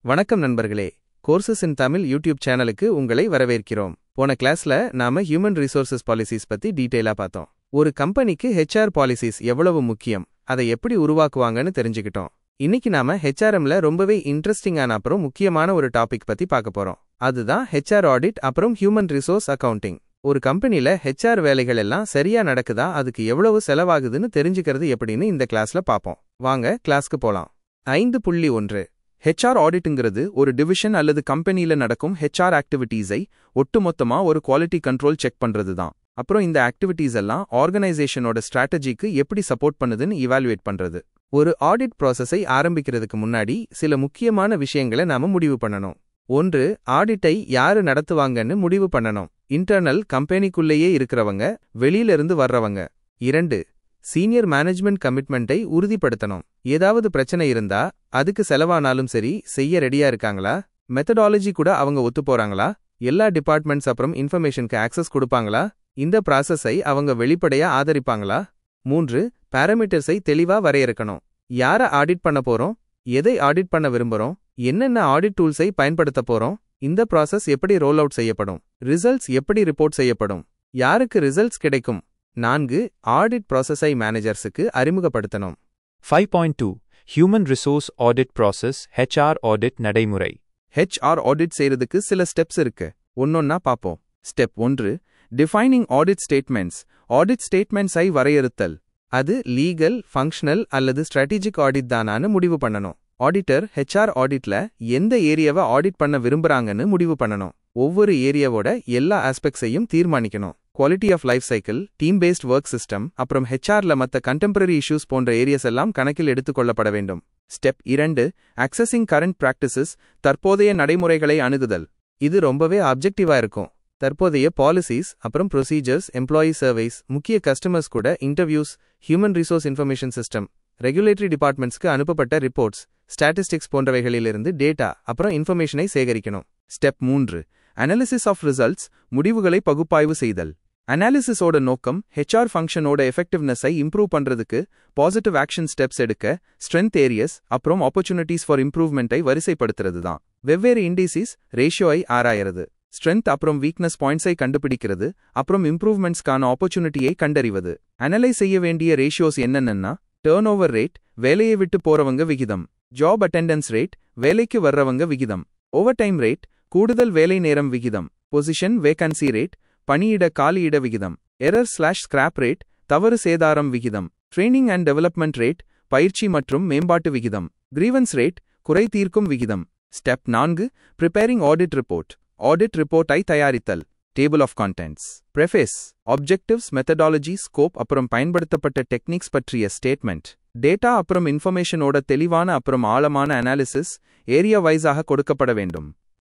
வணக்கம் நண்பர்களே, கோர்சஸ் இன் தமிழ் யூடியூப் சேனலுக்கு உங்களை வரவேற்கிறோம். போன கிளாஸ்ல நாம ஹியூமன் ரிசோர்சஸ் பாலிசிஸ் பத்தி டீடைலா பார்த்தோம். ஒரு கம்பெனிக்கு HR பாலிசிஸ் எவ்வளவு முக்கியம், அதை எப்படி உருவாக்குவாங்கன்னு தெரிஞ்சுக்கிட்டோம். இன்னைக்கு நாம HRMல ரொம்பவே இன்ட்ரெஸ்டிங்கான அப்புறம் முக்கியமான ஒரு டாபிக் பத்தி பார்க்க போறோம். அதுதான் HR ஆடிட் அப்புறம் ஹியூமன் ரிசோர்ஸ் அக்கவுண்டிங். ஒரு கம்பெனில HR வேலைகள் எல்லாம் சரியா நடக்குதா, அதுக்கு எவ்வளவு செலவாகுதுன்னு தெரிஞ்சுக்கிறது எப்படின்னு இந்த கிளாஸ்ல பார்ப்போம். வாங்க கிளாஸ்க்கு போலாம். 5.1 HR ஆடிட்டுங்கிறது ஒரு டிவிஷன் அல்லது கம்பெனில நடக்கும் HR ஆக்டிவிட்டீஸை ஒட்டுமொத்தமா ஒரு குவாலிட்டி கண்ட்ரோல் செக் பண்றது தான். அப்புறம் இந்த ஆக்டிவிட்டீஸ் எல்லாம் ஆர்கனைசேஷனோட ஸ்ட்ராட்டஜிக்கு எப்படி சப்போர்ட் பண்ணுதுன்னு இவாலுவேட் பண்றது. ஒரு ஆடிட் ப்ராசஸை ஆரம்பிக்கிறதுக்கு முன்னாடி சில முக்கியமான விஷயங்களை நாம முடிவு பண்ணணும். 1. ஆடிட்டை யாரு நடத்துவாங்கன்னு முடிவு பண்ணணும். இன்டர்னல் கம்பெனிக்குள்ளேயே இருக்கிறவங்க, வெளியிலிருந்து வர்றவங்க. 2. சீனியர் மேனேஜ்மெண்ட் கமிட்மெண்ட்டை உறுதிப்படுத்தணும். ஏதாவது பிரச்சனை இருந்தா அதுக்கு செலவானாலும் சரி செய்ய ரெடியா இருக்காங்களா, மெத்தடாலஜி கூட அவங்க ஒத்து போறாங்களா, எல்லா டிபார்ட்மெண்ட்ஸ் அப்புறம் இன்ஃபர்மேஷனுக்கு ஆக்சஸ் கொடுப்பாங்களா, இந்த ப்ராசஸை அவங்க வெளிப்படையா ஆதரிப்பாங்களா. 3. பாராமீட்டர்ஸை தெளிவா வரையறுக்கணும். யார ஆடிட் பண்ண போறோம், எதை ஆடிட் பண்ண விரும்புறோம், என்னென்ன ஆடிட் டூல்ஸை பயன்படுத்த போறோம், இந்த ப்ராசஸ் எப்படி ரோல் அவுட் செய்யப்படும், ரிசல்ட்ஸ் எப்படி ரிப்போர்ட் செய்யப்படும், யாருக்கு ரிசல்ட்ஸ் கிடைக்கும். 4. ஆடிட் ப்ராசஸை மேனேஜர்ஸுக்கு அறிமுகப்படுத்தணும். 5.2 human resource audit process HR audit நடைமுறை. HR ஆடிட் செய்யறதுக்கு சில ஸ்டெப்ஸ் இருக்கு. ஒன்னொன்னா பாப்போம். Step 1. Defining audit statements. Audit ஸ்டேட்மெண்ட்ஸை வரையறுத்தல். அது லீகல், ஃபங்க்ஷனல் அல்லது ஸ்ட்ராட்டஜிக் ஆடிட் தானான்னு முடிவு பண்ணணும். ஆடிட்டர் HR ஆடிட்ல எந்த ஏரியாவை ஆடிட் பண்ண விரும்புறாங்கன்னு முடிவு பண்ணணும். ஒவ்வொரு ஏரியாவோட எல்லா ஆஸ்பெக்ட்ஸையும் தீர்மானிக்கணும். Quality of life cycle, team based work system, அப்புறம் HRல மற்ற கண்டெம்பரரி இஷ்யூஸ் போன்ற ஏரியாஸ் எல்லாம் கணக்கில் எடுத்துக்கொள்ளப்பட வேண்டும். ஸ்டெப் 2. Accessing current practices. தற்போதைய நடைமுறைகளை அணுகுதல். இது ரொம்பவே ஆப்ஜெக்டிவா இருக்கும். தற்போதைய பாலிசிஸ் அப்புறம் ப்ரொசீஜர்ஸ், எம்ப்ளாயி சர்வேஸ், முக்கிய கஸ்டமர்ஸ் கூட interviews, human resource information system, regulatory டிபார்ட்மெண்ட்ஸ்க்கு அனுப்பப்பட்ட ரிப்போர்ட்ஸ், ஸ்டாட்டிஸ்டிக்ஸ் போன்றவைகளிலிருந்து டேட்டா அப்புறம் இன்ஃபர்மேஷனை சேகரிக்கணும். ஸ்டெப் 3. Analysis of results. முடிவுகளை பகுப்பாய்வு செய்தல். அனாலிசிஸோட நோக்கம் HR ஃபங்க்ஷனோட எஃபெக்டிவ்னஸை இம்ப்ரூவ் பண்றதுக்கு பாசிட்டிவ் ஆக்ஷன் ஸ்டெப்ஸ் எடுக்க, ஸ்ட்ரென்த் ஏரியாஸ் அப்புறம் ஆப்பர்ச்சுனிட்டிஸ் ஃபார் இம்ப்ரூவ்மெண்ட்டை வரிசைப்படுத்துறது தான். வெவ்வேறு இண்டிசீஸ், ரேஷியோவை ஆராயறது, ஸ்ட்ரென்த் அப்புறம் வீக்னஸ் பாயிண்ட்ஸை கண்டுபிடிக்கிறது, அப்புறம் இம்ப்ரூவ்மெண்ட்ஸ்க்கான ஆப்பர்ச்சுனிட்டியை கண்டறிவது. அனலைஸ் செய்ய வேண்டிய ரேஷியோஸ் என்னென்னா, டர்ன் ஓவர் ரேட், வேலையை விட்டு போறவங்க விகிதம், ஜாப் அட்டெண்டன்ஸ் ரேட், வேலைக்கு வர்றவங்க விகிதம், ஓவர் டைம் ரேட், கூடுதல் வேலை நேரம் விகிதம், பொசிஷன் வேகன்சி ரேட், பணியிட காலியிட விகிதம், எரர்/ஸ்கிராப் ரேட், தவறு சேதாரம் விகிதம், ட்ரெய்னிங் அண்ட் டெவலப்மெண்ட் ரேட், பயிற்சி மற்றும் மேம்பாட்டு விகிதம், கிரீவன்ஸ் ரேட், குறை தீர்க்கும் விகிதம். Step 4. Preparing audit report. Audit ரிப்போர்ட்டை தயாரித்தல். Table of contents, preface, objectives, methodology, scope அப்புறம் பயன்படுத்தப்பட்ட டெக்னிக்ஸ் பற்றிய ஸ்டேட்மெண்ட், டேட்டா அப்புறம் இன்ஃபர்மேஷனோட தெளிவான அப்புறம் ஆழமான அனாலிசிஸ் ஏரியா வைஸாக கொடுக்கப்பட வேண்டும்.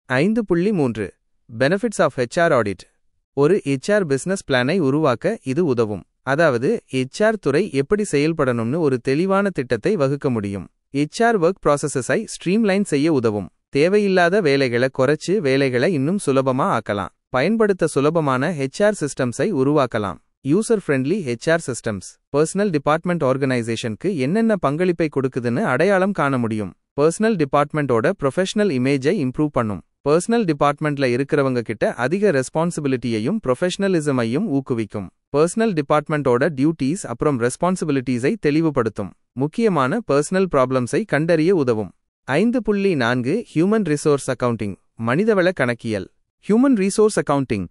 5.3 பெனிஃபிட்ஸ் ஆஃப் HR ஆடிட். ஒரு HR பிசினஸ் பிளானை உருவாக்க இது உதவும். அதாவது HR துறை எப்படி செயல்படணும்னு ஒரு தெளிவான திட்டத்தை வகுக்க முடியும். HR ஒர்க் ப்ராசஸஸை ஸ்ட்ரீம்லைன் செய்ய உதவும். தேவையில்லாத வேலைகளை குறைச்சு வேலைகளை இன்னும் சுலபமா ஆக்கலாம். பயன்படுத்த சுலபமான HR சிஸ்டம்ஸை உருவாக்கலாம். User friendly HR systems personnel department ஆர்கனைசேஷனுக்கு என்னென்ன பங்களிப்பை கொடுக்குதுன்னு அடையாளம் காண முடியும். பர்சனல் டிபார்ட்மெண்டோட ப்ரொஃபஷனல் இமேஜை இம்ப்ரூவ் பண்ணும். பர்சனல் டிபார்ட்மெண்ட்ல இருக்கிறவங்க கிட்ட அதிக ரெஸ்பான்சிபிலிட்டியையும் ப்ரொஃபஷனலிசமையும் ஊக்குவிக்கும். பர்சனல் டிபார்ட்மெண்டோட டியூட்டிஸ் அப்புறம் ரெஸ்பான்சிபிலிட்டிஸை தெளிவுபடுத்தும். முக்கியமான பர்சனல் ப்ராப்ளம்ஸை கண்டறிய உதவும். 5.4 ஹியூமன் ரிசோர்ஸ் அக்கவுண்டிங். மனிதவள கணக்கியல். ஹியூமன் ரிசோர்ஸ் அக்கவுண்டிங்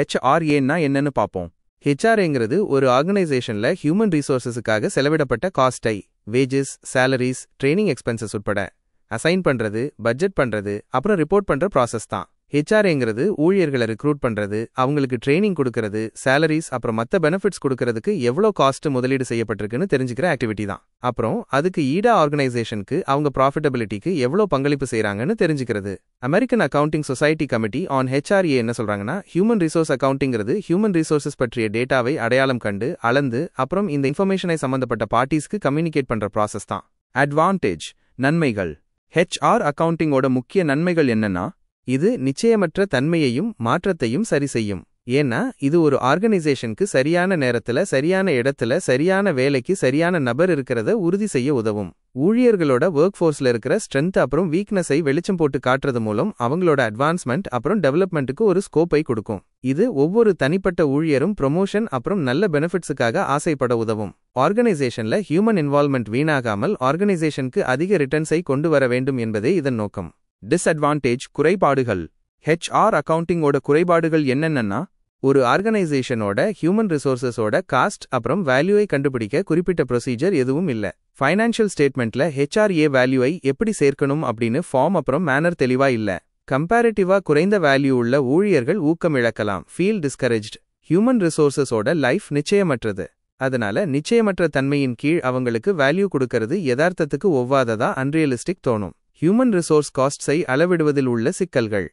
HRA என்னன்னு பார்ப்போம். HRங்கிறது ஒரு ஆர்கனைசேஷன்ல ஹியூமன் ரிசோர்ஸஸுக்காக செலவிடப்பட்ட காஸ்டை, வேஜஸ், சாலரிஸ், ட்ரெய்னிங் எக்ஸ்பென்சஸ் உட்பட அசைன் பண்றது, பட்ஜெட் பண்றது அப்புறம் ரிப்போர்ட் பண்ற ப்ராசஸ் தான். HRங்கிறது ஊழியர்களை ரிக்ரூட் பண்றது, அவங்களுக்கு ட்ரெய்னிங் கொடுக்கறது, சாலரிஸ் அப்புறம் மத்த பெனிஃபிட்ஸ் கொடுக்கறதுக்கு எவ்வளோ காஸ்ட் முதலீடு செய்யப்பட்டிருக்குன்னு தெரிஞ்சுக்கிற ஆக்டிவிட்டி தான். அப்புறம் அதுக்கு ஈடா ஆர்கனைசேஷனுக்கு அவங்க ப்ராஃபிட்டபிலிட்டிக்கு எவ்வளோ பங்களிப்பு செய்றாங்கன்னு தெரிஞ்சுக்கிறது. American accounting society committee on HRA என்ன சொல்றாங்கன்னா, ஹியூமன் ரிசோர்ஸ் அக்கவுண்டிங்கிறது ஹியூமன் ரிசோர்சஸ் பற்றிய டேட்டாவை அடையாளம் கண்டு அளந்து அப்புறம் இந்த இன்ஃபர்மேஷனை சம்பந்தப்பட்ட பார்ட்டிஸ்க்கு கம்யூனிகேட் பண்ற ப்ராசஸ் தான். அட்வான்டேஜ், நன்மைகள். HR அக்கவுண்டிங்கோட முக்கிய நன்மைகள் என்னன்னா, இது நிச்சயமற்ற தன்மையையும் மாற்றத்தையும் சரி செய்யும். ஏன்னா இது ஒரு ஆர்கனைசேஷனுக்கு சரியான நேரத்துல சரியான இடத்துல சரியான வேலைக்கு சரியான நபர் இருக்கிறத உறுதி செய்ய உதவும். ஊழியர்களோட ஒர்க் ஃபோர்ஸ்ல இருக்கிற ஸ்ட்ரென்த் அப்புறம் வீக்னஸை வெளிச்சம் போட்டு காட்டுறது மூலம் அவங்களோட அட்வான்ஸ்மெண்ட் அப்புறம் டெவலப்மெண்ட்டுக்கு ஒரு ஸ்கோப்பை கொடுக்கும். இது ஒவ்வொரு தனிப்பட்ட ஊழியரும் ப்ரொமோஷன் அப்புறம் நல்ல பெனிஃபிட்ஸுக்காக ஆசைப்பட உதவும். ஆர்கனைசேஷன்ல ஹியூமன் இன்வால்வ்மெண்ட் வீணாகாமல் ஆர்கனைசேஷனுக்கு அதிக ரிட்டர்ன்ஸை கொண்டு வர வேண்டும் என்பதே இதன் நோக்கம். டிஸ்அட்வான்டேஜ் குறைபாடுகள். HR அக்கவுண்டிங்கோட குறைபாடுகள் என்னென்னா, ஒரு ஆர்கனைசேஷனோட ஹியூமன் ரிசோர்சஸோட காஸ்ட் அப்புறம் வேல்யூவை கண்டுபிடிக்க குறிப்பிட்ட ப்ரொசீஜர் எதுவும் இல்ல. ஃபைனான்ஷியல் ஸ்டேட்மெண்ட்ல HRA வேல்யூவை எப்படி சேர்க்கணும் அப்படின்னு ஃபார்ம் அப்புறம் மேனர் தெளிவா இல்ல. கம்பேரிட்டிவா குறைந்த வேல்யூ உள்ள ஊழியர்கள் ஊக்கம் இழக்கலாம், ஃபீல் டிஸ்கரேஜ்ட். ஹியூமன் ரிசோர்சஸோட லைஃப் நிச்சயமற்றது. அதனால நிச்சயமற்ற தன்மையின் கீழ் அவங்களுக்கு வேல்யூ கொடுக்கறது யதார்த்தத்துக்கு ஒவ்வாததா அன்ரியலிஸ்டிக் தோணும். ஹியூமன் ரிசோர்ஸ் காஸ்ட்ஸை அளவிடுவதில் உள்ள சிக்கல்கள்.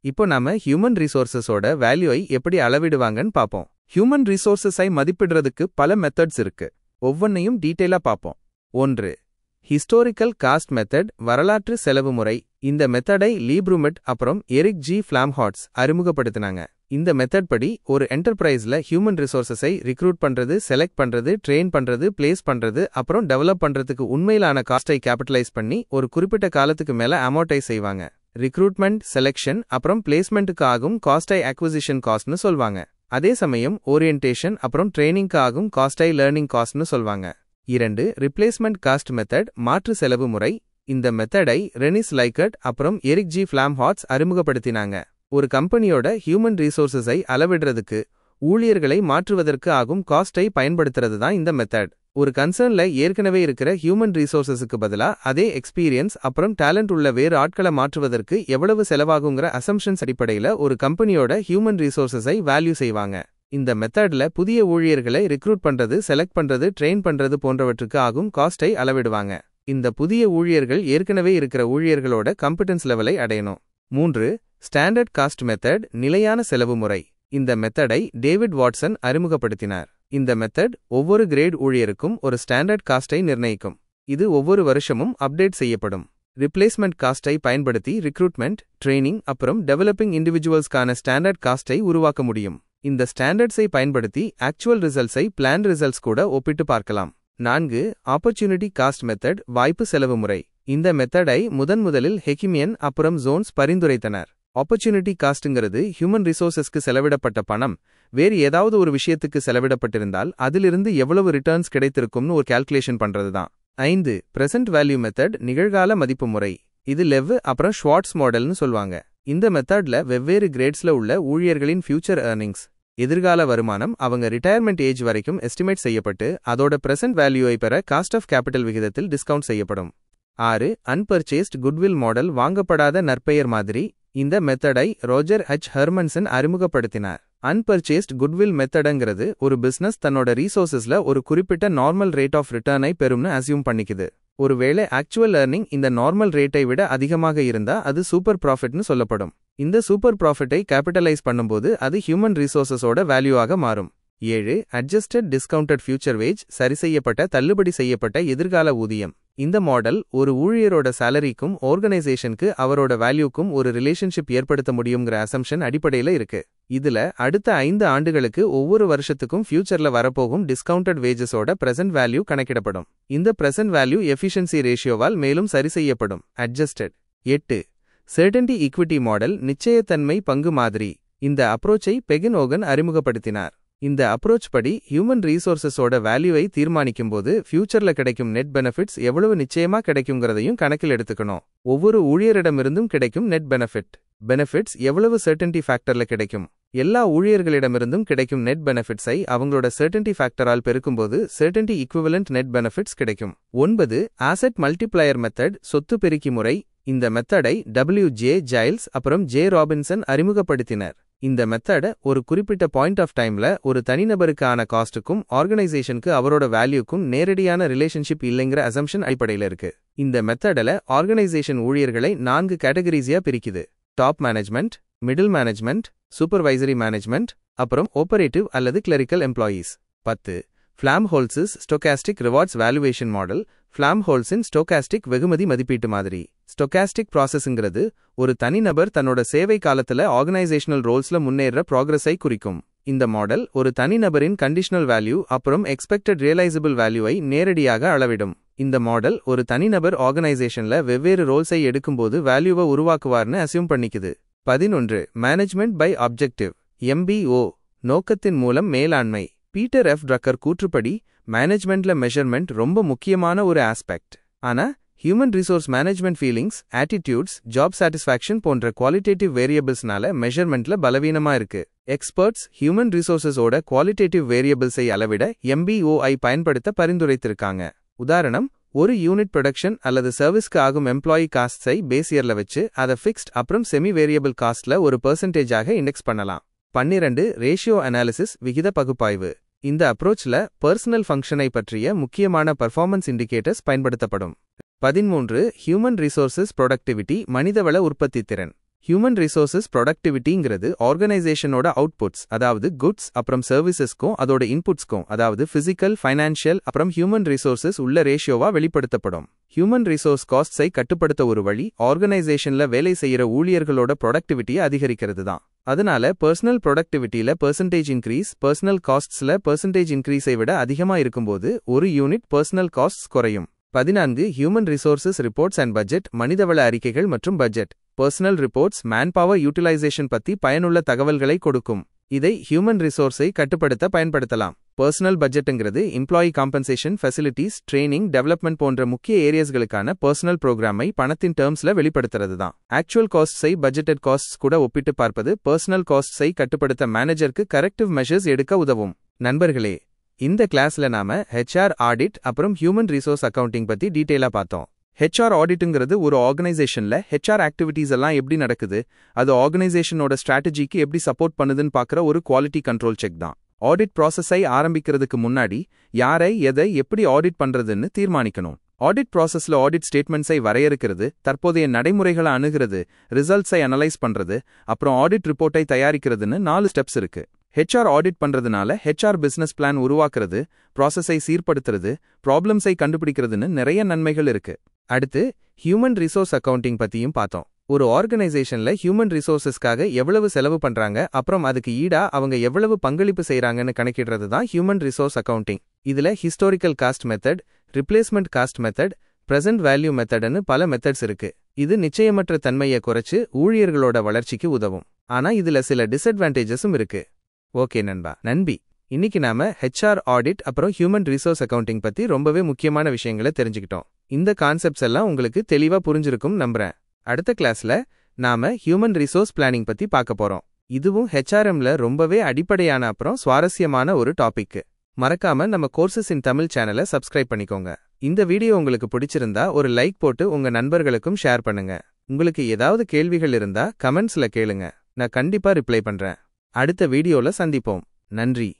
இப்போ நாம ஹியூமன் ரிசோர்சஸோட வேல்யூவை எப்படி அளவிடுவாங்கன்னு பாப்போம். ஹியூமன் ரிசோர்சஸை மதிப்பிடுறதுக்கு பல மெத்தட்ஸ் இருக்கு. ஒவ்வொன்னையும் டீட்டெயிலா பாப்போம். 1. ஹிஸ்டோரிக்கல் காஸ்ட் மெத்தட், வரலாற்று செலவு முறை. இந்த மெத்தடை லீ ப்ரூமெட் அப்புறம் எரிக் ஜி ஃபிளாம்ஹார்ட்ஸ் அறிமுகப்படுத்தினாங்க. இந்த மெத்தட் படி ஒரு என்டர்பிரைஸ்ல ஹியூமன் ரிசோர்சஸை ரிக்ரூட் பண்றது, செலக்ட் பண்றது, ட்ரெயின் பண்றது, பிளேஸ் பண்றது அப்புறம் டெவலப் பண்றதுக்கு உண்மையிலான காஸ்டை கேபிட்டலைஸ் பண்ணி ஒரு குறிப்பிட்ட காலத்துக்கு மேல அமௌண்டைஸ் செய்வாங்க. ரிக்ரூட்மெண்ட், செலெக்ஷன் அப்புறம் பிளேஸ்மெண்ட்டுக்கு ஆகும் காஸ்டை அக்விசிஷன் காஸ்ட்னு சொல்வாங்க. அதே சமயம் ஓரியன்டேஷன் அப்புறம் ட்ரெயினிங்க்கு ஆகும் காஸ்டை லேர்னிங் காஸ்ட்னு சொல்வாங்க. 2. ரிப்ளேஸ்மெண்ட் காஸ்ட் மெத்தட், மாற்று செலவு முறை. இந்த மெத்தடை ரெனிஸ் லைக்கர்ட் அப்புறம் எரிக் ஜி ஃபிளாம்ஹார்ட்ஸ் அறிமுகப்படுத்தினாங்க. ஒரு கம்பெனியோட ஹியூமன் ரிசோர்சஸை அளவிடுறதுக்கு ஊழியர்களை மாற்றுவதற்கு ஆகும் காஸ்டை பயன்படுத்துறது தான் இந்த மெத்தட். ஒரு கன்சர்ன்ல ஏற்கனவே இருக்கிற ஹியூமன் ரிசோர்சஸுக்கு பதிலா அதே எக்ஸ்பீரியன்ஸ் அப்புறம் டேலண்ட் உள்ள வேறு ஆட்களை மாற்றுவதற்கு எவ்வளவு செலவாகுங்கிற அசம்ஷன்ஸ் அடிப்படையில ஒரு கம்பெனியோட ஹியூமன் ரிசோர்சஸை வேல்யூ செய்வாங்க. இந்த மெத்தட்ல புதிய ஊழியர்களை ரிக்ரூட் பண்றது, செலக்ட் பண்றது, ட்ரெயின் பண்றது போன்றவற்றுக்கு ஆகும் காஸ்டை அளவிடுவாங்க. இந்த புதிய ஊழியர்கள் ஏற்கனவே இருக்கிற ஊழியர்களோட காம்பிடன்ஸ் லெவலை அடையணும். 3. ஸ்டாண்டர்ட் காஸ்ட் மெத்தட், நிலையான செலவு முறை. இந்த மெத்தடை டேவிட் வாட்சன் அறிமுகப்படுத்தினார். இந்த மெத்தட் ஒவ்வொரு கிரேட் ஊழியருக்கும் ஒரு ஸ்டாண்டர்ட் காஸ்டை நிர்ணயிக்கும். இது ஒவ்வொரு வருஷமும் அப்டேட் செய்யப்படும். ரிப்ளேஸ்மெண்ட் காஸ்டை பயன்படுத்தி ரிக்ரூட்மெண்ட், ட்ரெயினிங் அப்புறம் டெவலப்பிங் இண்டிவிஜுவல்ஸ்க்கான ஸ்டாண்டர்ட் காஸ்டை உருவாக்க முடியும். இந்த ஸ்டாண்டர்ட்ஸை பயன்படுத்தி ஆக்சுவல் ரிசல்ட்ஸை பிளான் ரிசல்ட்ஸ் கூட ஒப்பிட்டு பார்க்கலாம். 4. ஆப்பர்ச்சுனிட்டி காஸ்ட் மெத்தட், வாய்ப்பு செலவு முறை. இந்த மெத்தடை முதலில் ஹெக்கிமியன் அப்புறம் ஜோன்ஸ் பரிந்துரைத்தனர். ஆப்பர்ச்சுனிட்டி காஸ்ட்ங்கிறது ஹியூமன் ரிசோர்சஸ்க்கு செலவிடப்பட்ட பணம் வேறு ஏதாவது ஒரு விஷயத்துக்கு செலவிடப்பட்டிருந்தால் அதிலிருந்து எவ்வளவு ரிட்டர்ன்ஸ் கிடைத்திருக்கும்னு ஒரு கால்குலேஷன் பண்றதுதான். 5. பிரசன்ட் வேல்யூ மெத்தட், நிகழ்கால மதிப்பு முறை. இது லெவ் அப்புறம் ஷ்வார்ட்ஸ் மாடல்னு சொல்வாங்க. இந்த மெத்தட்ல வெவ்வேறு கிரேட்ஸ்ல உள்ள ஊழியர்களின் ஃபியூச்சர் ஏர்னிங்ஸ், எதிர்கால வருமானம் அவங்க ரிட்டையர்மெண்ட் ஏஜ் வரைக்கும் எஸ்டிமேட் செய்யப்பட்டு அதோட பிரசன்ட் வேல்யூவை பெற காஸ்ட் ஆஃப் கேபிட்டல் விகிதத்தில் டிஸ்கவுண்ட் செய்யப்படும். 6. அன்பர்ச்சேஸ்ட் குட்வில் மாடல், வாங்கப்படாத நற்பெயர் மாதிரி. இந்த மெத்தடை ரோஜர் ஹெச் ஹெர்மன்சன் அறிமுகப்படுத்தினார். அன்பர்ச்சேஸ்ட் குட்வில் மெத்தடங்கிறது ஒரு பிசினஸ் தன்னோட ரீசோர்சஸ்ல ஒரு குறிப்பிட்ட நார்மல் ரேட் ஆஃப் ரிட்டர்னை பெறும்னு அசியூம் பண்ணிக்குது. ஒருவேளை ஆக்சுவல் ஏர்னிங் இந்த நார்மல் ரேட்டை விட அதிகமாக இருந்தா அது சூப்பர் ப்ராஃபிட்னு சொல்லப்படும். இந்த சூப்பர் ப்ராஃபிட்டை கேபிட்டலைஸ் பண்ணும்போது அது ஹியூமன் ரிசோர்சஸோட வேல்யூவாக மாறும். 7. அட்ஜஸ்டட் டிஸ்கவுண்டட் ஃபியூச்சர் வேஜ், சரிசெய்யப்பட்ட தள்ளுபடி செய்யப்பட்ட எதிர்கால ஊதியம். இந்த மாடல் ஒரு ஊழியரோட சாலரிக்கும் ஆர்கனைசேஷனுக்கு அவரோட வேல்யூக்கும் ஒரு ரிலேஷன்ஷிப் ஏற்படுத்த முடியுங்கிற அசம்ஷன் அடிப்படையில இருக்கு. இதுல அடுத்த 5 ஆண்டுகளுக்கு ஒவ்வொரு வருஷத்துக்கும் ஃபியூச்சர்ல வரப்போகும் டிஸ்கவுண்டட் வேஜஸோட பிரசன்ட் வேல்யூ கணக்கிடப்படும். இந்த பிரசன்ட் வேல்யூ எஃபிஷியன்சி ரேஷியோவால் மேலும் சரி செய்யப்படும். அட்ஜஸ்டட். 8. சர்டன்டி ஈக்விட்டி மாடல், நிச்சயத்தன்மை பங்கு மாதிரி. இந்த அப்ரோச்சை பெகின் ஓகன் அறிமுகப்படுத்தினார். இந்த அப்ரோச் படி ஹியூமன் ரிசோர்சஸோட வேல்யூவை தீர்மானிக்கும்போது ஃபியூச்சர்ல கிடைக்கும் நெட் பெனிஃபிட்ஸ் எவ்வளவு நிச்சயமா கிடைக்குங்கிறதையும் கணக்கில் எடுத்துக்கணும். ஒவ்வொரு ஊழியரிடமிருந்தும் கிடைக்கும் நெட் பெனிஃபிட்ஸ் எவ்வளவு சர்டன்டி ஃபேக்டர்ல கிடைக்கும். எல்லா ஊழியர்களிடமிருந்தும் கிடைக்கும் நெட் பெனிஃபிட்ஸை அவங்களோட சர்டன்டி ஃபேக்டரால் பெருக்கும்போது சர்டன்டி ஈக்விவலன்ட் நெட் பெனிஃபிட்ஸ் கிடைக்கும். 9. ஆசெட் மல்டிப்ளையர் மெத்தட், சொத்து பெருக்கி முறை. இந்த மெத்தடை W.J. ஜைல்ஸ் அப்புறம் J. ராபின்சன் அறிமுகப்படுத்தினர். இந்த மெத்தட ஒரு குறிப்பிட்ட பாயிண்ட் ஆஃப் டைம்ல ஒரு தனிநபருக்கான காஸ்ட்டுக்கும் ஆர்கனைசேஷனுக்கு அவரோட வேல்யூக்கும் நேரடியான ரிலேஷன்ஷிப் இல்லைங்கிற அசம்ஷன் அடிப்படையில இருக்கு. இந்த மெத்தடல ஆர்கனைசேஷன் ஊழியர்களை 4 கேட்டகரிஸியா பிரிக்குது. Top management, middle management, supervisory management அப்புறம் ஆபரேட்டிவ் அல்லது clerical employees. 10. Flamholtz stochastic rewards valuation model, ஃப்ளாம்ஹோல்ஸின் ஸ்டோகாஸ்டிக் வெகுமதி மதிப்பீட்டு மாதிரி. ஸ்டோகாஸ்டிக் ப்ராசஸ்ங்கிறது ஒரு தனிநபர் தன்னோட சேவை காலத்துல ஆர்கனைசேஷனல் ரோல்ஸ்ல முன்னேற ப்ராக்ரஸை குறிக்கும். இந்த மாடல் ஒரு தனிநபரின் கண்டிஷனல் வேல்யூ அப்புறம் எக்ஸ்பெக்டட் ரியலைசபிள் வேல்யூவை நேரடியாக அளவிடும். இந்த மாடல் ஒரு தனிநபர் ஆர்கனைசேஷன்ல வெவ்வேறு ரோல்ஸை எடுக்கும்போது வேல்யூவை உருவாக்குவார்னு அசியூம் பண்ணிக்குது. 11 மேனேஜ்மெண்ட் பை ஆப்ஜெக்டிவ் MBO நோக்கத்தின் மூலம் மேலாண்மை. பீட்டர் எஃப் ட்ரக்கர் கூற்றுப்படி மேனேஜ்மெண்ட்ல மெஷர்மெண்ட் ரொம்ப முக்கியமான ஒரு ஆஸ்பெக்ட். ஆனா human resource management feelings, attitudes, job satisfaction போன்ற குவாலிட்டேட்டிவ் வேரியபிள்ஸ்னால மெஷர்மெண்ட்ல பலவீனமா இருக்கு. எக்ஸ்பர்ட்ஸ் ஹியூமன் ரிசோர்ஸஸோட குவாலிட்டேட்டிவ் வேரியபிள்ஸை அளவிட MBO-ஐ பயன்படுத்த பரிந்துரைத்திருக்காங்க. உதாரணம், ஒரு யூனிட் ப்ரொடக்ஷன் அல்லது சர்வீஸ்க்கு ஆகும் எம்ப்ளாயி காஸ்ட்ஸை பேஸ் இயர்ல வச்சு அதை ஃபிக்ஸ்ட் அப்புறம் செமி வேரியபிள் காஸ்ட்ல ஒரு பெர்சன்டேஜாக இண்டெக்ஸ் பண்ணலாம். 12 ரேஷியோ அனாலிசிஸ் விகித பகுப்பாய்வு. இந்த அப்ரோச்ல பர்சனல் ஃபங்க்ஷனை பற்றிய முக்கியமான பர்ஃபார்மன்ஸ் இண்டிகேட்டர்ஸ் பயன்படுத்தப்படும். 13 ஹியூமன் ரிசோர்சஸ் ப்ரொடக்டிவிட்டி மனிதவள உற்பத்தி திறன். ஹியூமன் ரிசோர்சஸ் ப்ரொடக்டிவிட்டிங்கிறது ஆர்கனைசேஷனோட அவுட்புட்ஸ், அதாவது குட்ஸ் அப்புறம் சர்வீசஸ்க்கும் அதோட இன்புட்ஸ்க்கும், அதாவது பிசிக்கல், ஃபைனான்ஷியல் அப்புறம் ஹியூமன் ரிசோர்சஸ் உள்ள ரேஷியோவா வெளிப்படுத்தப்படும். ஹியூமன் ரிசோர்ஸ் காஸ்ட்ஸை கட்டுப்படுத்த ஒரு வழி ஆர்கனைசேஷன்ல வேலை செய்யற ஊழியர்களோட ப்ரொடக்டிவிட்டியை அதிகரிக்கிறது தான். அதனால பர்சனல் ப்ரொடக்டிவிட்டியில பெர்சன்டேஜ் இன்க்ரீஸ் பர்சனல் காஸ்ட்ஸ்ல பெர்சன்டேஜ் இன்க்ரீஸை விட அதிகமா இருக்கும்போது ஒரு யூனிட் பர்சனல் காஸ்ட்ஸ் குறையும். 14 human resources reports and budget மனிதவள அறிக்கைகள் மற்றும் budget. Personal reports manpower utilisation பத்தி பயனுள்ள தகவல்களை கொடுக்கும். இதை ஹியூமன் ரிசோர்ஸை கட்டுப்படுத்த பயன்படுத்தலாம். பர்சனல் பட்ஜெட்டுங்கிறது employee compensation, facilities, training, development போன்ற முக்கிய ஏரியாஸ்களுக்கான பர்சனல் ப்ரோக்ராமை பணத்தின் டேர்ம்ஸ்ல வெளிப்படுத்துறது தான். ஆக்சுவல் காஸ்ட்ஸை பட்ஜெட்டட் காஸ்ட்ஸ் கூட ஒப்பிட்டு பார்ப்பது பர்சனல் காஸ்ட்ஸை கட்டுப்படுத்த மேனேஜருக்கு கரெக்டிவ் மெஷர்ஸ் எடுக்க உதவும். நண்பர்களே, இந்த கிளாஸ்ல நாம HR ஆடிட் அப்புறம் ஹியூமன் ரிசோர்ஸ் அக்கவுண்டிங் பத்தி டீடைலா பார்த்தோம். HR ஆடிட்டுங்கிறது ஒரு ஆர்கனைசேஷன்ல HR ஆக்டிவிட்டீஸ் எல்லாம் எப்படி நடக்குது, அது ஆர்கனைசேஷனோட ஸ்ட்ராட்டஜிக்கு எப்படி சப்போர்ட் பண்ணுதுன்னு பார்க்குற ஒரு குவாலிட்டி கண்ட்ரோல் செக் தான். ஆடிட் ப்ராசஸை ஆரம்பிக்கிறதுக்கு முன்னாடி யாரை எதை எப்படி ஆடிட் பண்றதுன்னு தீர்மானிக்கணும். ஆடிட் ப்ராசஸ்ல ஆடிட் ஸ்டேட்மெண்ட்ஸை வரையறுக்கிறது, தற்போதைய நடைமுறைகளை அணுகிறது, ரிசல்ட்ஸை அனலைஸ் பண்றது, அப்புறம் ஆடிட் ரிப்போர்ட்டை தயாரிக்கிறதுன்னு 4 ஸ்டெப்ஸ் இருக்கு. HR ஆடிட் பண்றதுனால HR பிசினஸ் பிளான் உருவாக்குறது, ப்ராசஸை சீர்படுத்துறது, ப்ராப்ளம்ஸை கண்டுபிடிக்கிறதுன்னு நிறைய நன்மைகள் இருக்கு. அடுத்து ஹியூமன் ரிசோர்ஸ் அக்கவுண்டிங் பத்தியும் பார்த்தோம். ஒரு ஆர்கனைசேஷன்ல ஹியூமன் ரிசோர்சஸ்க்காக எவ்வளவு செலவு பண்றாங்க, அப்புறம் அதுக்கு ஈடா அவங்க எவ்வளவு பங்களிப்பு செய்றாங்கன்னு கணக்கிடுறது தான் ஹியூமன் ரிசோர்ஸ் அக்கவுண்டிங். இதுல historical cost method, replacement cost method, present value மெத்தட்னு பல மெத்தட்ஸ் இருக்கு. இது நிச்சயமற்ற தன்மையை குறைச்சு ஊழியர்களோட வளர்ச்சிக்கு உதவும். ஆனா இதுல சில டிஸ்அட்வான்டேஜஸும் இருக்கு. ஓகே நண்பி, இன்னைக்கு நாம HR ஆடிட் அப்புறம் ஹியூமன் ரிசோர்ஸ் அக்கவுண்டிங் பத்தி ரொம்பவே முக்கியமான விஷயங்களை தெரிஞ்சுக்கிட்டோம். இந்த கான்செப்ட்ஸ் எல்லாம் உங்களுக்கு தெளிவா புரிஞ்சிருக்கும் நம்புறேன். அடுத்த கிளாஸ்ல நாம ஹியூமன் ரிசோர்ஸ் பிளானிங் பத்தி பார்க்க போறோம். இதுவும் HRMல ரொம்பவே அடிப்படையான அப்புறம் சுவாரஸ்யமான ஒரு டாபிக். மறக்காம நம்ம கோர்சஸ் இன் தமிழ் சேனலை சப்ஸ்கிரைப் பண்ணிக்கோங்க. இந்த வீடியோ உங்களுக்கு பிடிச்சிருந்தா ஒரு லைக் போட்டு உங்க நண்பர்களுக்கும் ஷேர் பண்ணுங்க. உங்களுக்கு ஏதாவது கேள்விகள் இருந்தா கமெண்ட்ஸ்ல கேளுங்க, நான் கண்டிப்பா ரிப்ளை பண்றேன். அடுத்த வீடியோல சந்திப்போம். நன்றி.